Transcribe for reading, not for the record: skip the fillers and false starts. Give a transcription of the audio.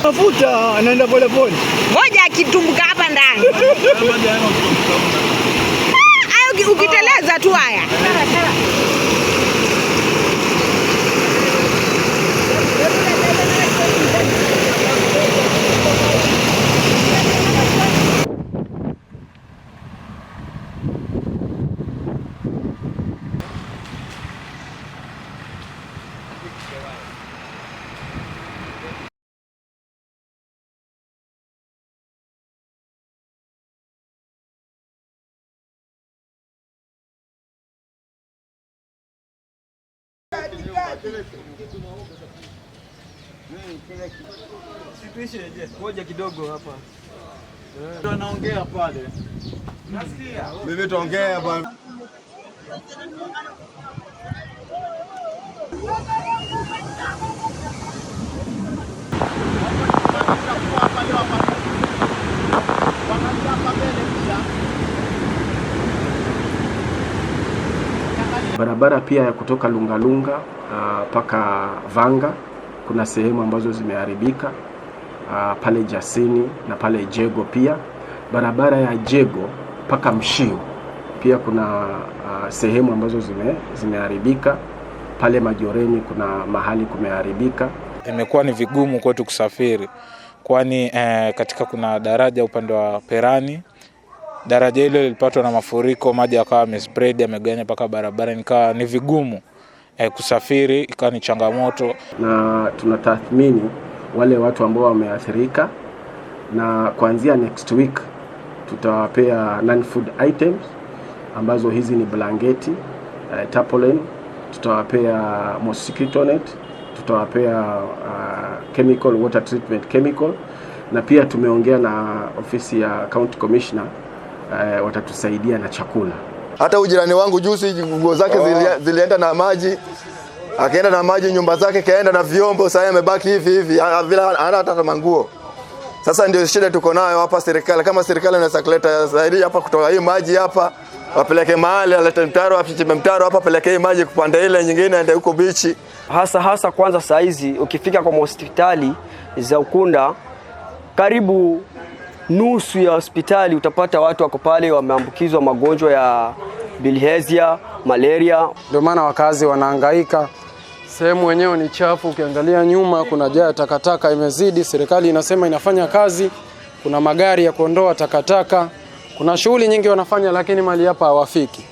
Mafuta anaenda pole pole. Moja akitumbuka hapa ndani. Ukiteleza tu haya. Ngoja kidogo hapa. Tunaongea pale. Nasikia. Mimi tuongea bwana. Barabara pia ya kutoka Lungalunga mpaka Vanga kuna sehemu ambazo zimeharibika, pale Jasini na pale Jego pia. Barabara ya Jego mpaka Mshio pia kuna sehemu ambazo zimeharibika. Pale Majoreni kuna mahali kumeharibika. Imekuwa ni vigumu kwetu kusafiri kwani katika kuna daraja upande wa Perani. Daraja hilo lilipatwa na mafuriko, maji yakawa yamespread, yameganya mpaka barabara, nikawa ni vigumu kusafiri, ikawa ni changamoto. Na tunatathmini wale watu ambao wameathirika, na kuanzia next week tutawapea non-food items ambazo hizi ni blanketi, tarpaulin, tutawapea mosquito net, tutawapea chemical water treatment chemical, na pia tumeongea na ofisi ya county commissioner, watatusaidia na chakula. Hata ujirani wangu juzi nguo zake zilienda na maji, akaenda na maji, nyumba zake kaenda na vyombo, sasa amebaki hivi bila hata manguo. Sasa ndio shida tuko nayo hapa serikali. Kama serikali inaweza kuleta zaidi hapa kutoa hii maji hapa, wapeleke mahali, alete mtaro, apichimbe mtaro hapa, peleke hii maji kupanda ile nyingine ende huko bichi. Hasa kwanza saa hizi ukifika kwa hospitali za Ukunda, karibu nusu ya hospitali utapata watu wako pale wameambukizwa magonjwa ya bilharzia, malaria. Ndio maana wakazi wanahangaika. Sehemu wenyewe ni chafu, ukiangalia nyuma kuna jaa takataka imezidi. Serikali inasema inafanya kazi, kuna magari ya kuondoa takataka, kuna shughuli nyingi wanafanya, lakini mali hapa hawafiki.